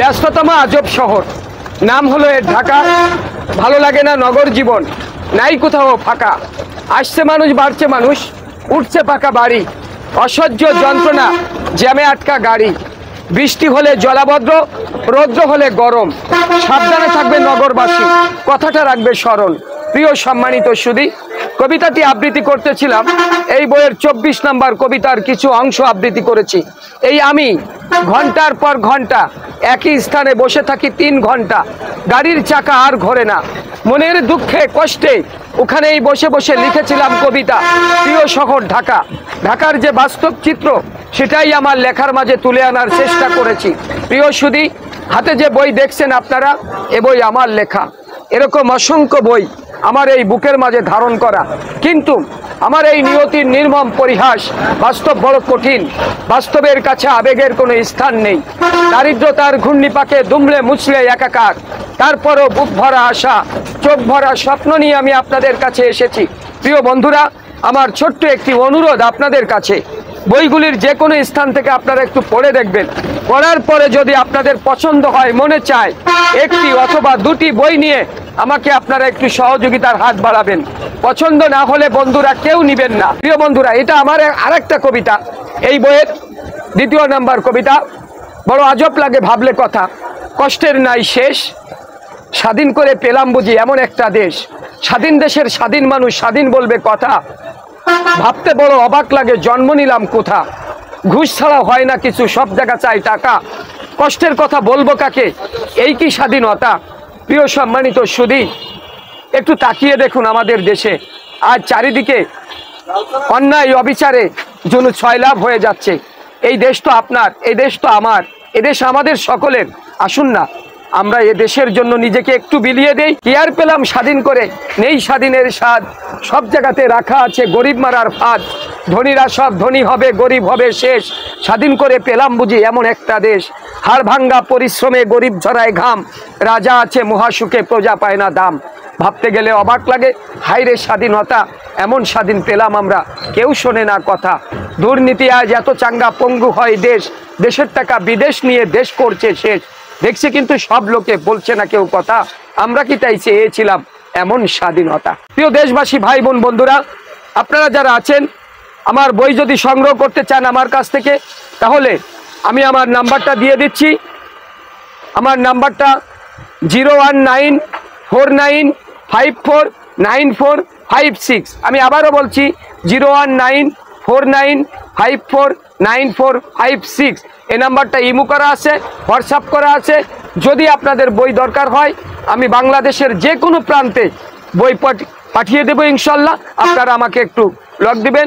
ব্যস্ততম আজব শহর, নাম হলো এর ঢাকা। ভালো লাগে না নগর জীবন, নাই কোথাও ফাঁকা। আসছে মানুষ, বাড়ছে মানুষ, উঠছে পাকা বাড়ি। অসহ্য যন্ত্রণা, জ্যামে আটকা গাড়ি। বৃষ্টি হলে জলাবদ্ধ, রৌদ্র হলে গরম। সাবধানে থাকবে নগরবাসী, কথাটা রাখবে স্মরণ। প্রিয় সম্মানিত সুধী, কবিতাটি আবৃত্তি করতেছিলাম। এই বইয়ের 24 নম্বর কবিতার কিছু অংশ আবৃত্তি করেছি। এই আমি ঘন্টার পর ঘন্টা একই স্থানে বসে থাকি 3 ঘন্টা। গাড়ির চাকা আর ঘোরে না, মনের দুঃখে কষ্টে ওখানেই বসে বসে লিখেছিলাম কবিতা। প্রিয় শহর ঢাকা, ঢাকার যে বাস্তব চিত্র সেটাই আমার লেখার মাঝে তুলে আনার চেষ্টা করেছি। প্রিয় সুধী, হাতে যে বই দেখছেন আপনারা, এ বই আমার লেখা। এরকম অসংখ্য বই আমার এই বুকের মাঝে ধারণ করা, কিন্তু আমার এই নিয়তির নির্মম পরিহাস। বাস্তব বড় কঠিন, বাস্তবের কাছে আবেগের কোনো স্থান নেই। দারিদ্রতার ঘূর্ণিপাকে দুমড়ে মুছলে একাকার, তারপরও বুক ভরা আশা, চোখ ভরা স্বপ্ন নিয়ে আমি আপনাদের কাছে এসেছি। প্রিয় বন্ধুরা, আমার ছোট্ট একটি অনুরোধ আপনাদের কাছে, বইগুলির যে কোনো স্থান থেকে আপনারা একটু পড়ে দেখবেন। পড়ার পরে যদি আপনাদের পছন্দ হয়, মনে চায়, একটি অথবা দুটি বই নিয়ে আমাকে আপনারা একটু সহযোগিতার হাত বাড়াবেন। পছন্দ না হলে বন্ধুরা কেউ নিবেন না। প্রিয় বন্ধুরা, এটা আমার আরেকটা কবিতা, এই বইয়ের 2 নম্বর কবিতা। বড় আজব লাগে ভাবলে কথা, কষ্টের নাই শেষ, স্বাধীন করে পেলাম বুঝি এমন একটা দেশ। স্বাধীন দেশের স্বাধীন মানুষ স্বাধীন বলবে কথা, ভাবতে বড় অবাক লাগে জন্ম নিলাম কোথা। ঘুষ ছাড়া হয় না কিছু, সব জায়গা চাই টাকা। কষ্টের কথা বলবো কাকে, এই কি স্বাধীনতা? প্রিয় সম্মানিত সুধী, একটু তাকিয়ে দেখুন আমাদের দেশে। আজ চারিদিকে অন্যায় অবিচারে যেন ছয়লাভ হয়ে যাচ্ছে। এই দেশ তো আপনার, এই দেশ তো আমার, এ দেশ আমাদের সকলের। আসুন না আমরা এ দেশের জন্য নিজেকে একটু বিলিয়ে দেই। কি আর পেলাম স্বাধীন করে, নেই স্বাধীনের স্বাদ। সব জায়গাতে রাখা আছে গরিব মারার ফাঁদ। ধনীরা সব ধনী হবে, গরিব হবে শেষ। স্বাধীন করে পেলাম বুঝি এমন একটা দেশ। হাড় ভাঙ্গা পরিশ্রমে গরিব ঝরায় ঘাম। রাজা আছে মহাসুখে, প্রজা পায় না দাম। ভাবতে গেলে অবাক লাগে, হায়রে স্বাধীনতা, এমন স্বাধীন পেলাম আমরা, কেউ শোনে না কথা। দুর্নীতি আজ এত চাঙ্গা, পঙ্গু হয় দেশ। দেশের টাকা বিদেশ নিয়ে দেশ করছে শেষ। দেখছে কিন্তু সব লোকে, বলছে না কেউ কথা। আমরা কি তাই চেয়েছিলাম এমন স্বাধীনতা? প্রিয় দেশবাসী, ভাই বোন, বন্ধুরা, আপনারা যারা আছেন, আমার বই যদি সংগ্রহ করতে চান আমার কাছ থেকে, তাহলে আমি আমার নাম্বারটা দিয়ে দিচ্ছি। আমার নাম্বারটা 01949549456। আমি আবারও বলছি 01949549456। এই নাম্বারটা ইমো করা আছে, হোয়াটসঅ্যাপ করা আছে। যদি আপনাদের বই দরকার হয়, আমি বাংলাদেশের যে কোনো প্রান্তে বই পাঠিয়ে দেবো ইনশাল্লাহ। আপনারা আমাকে একটু লক দিবেন।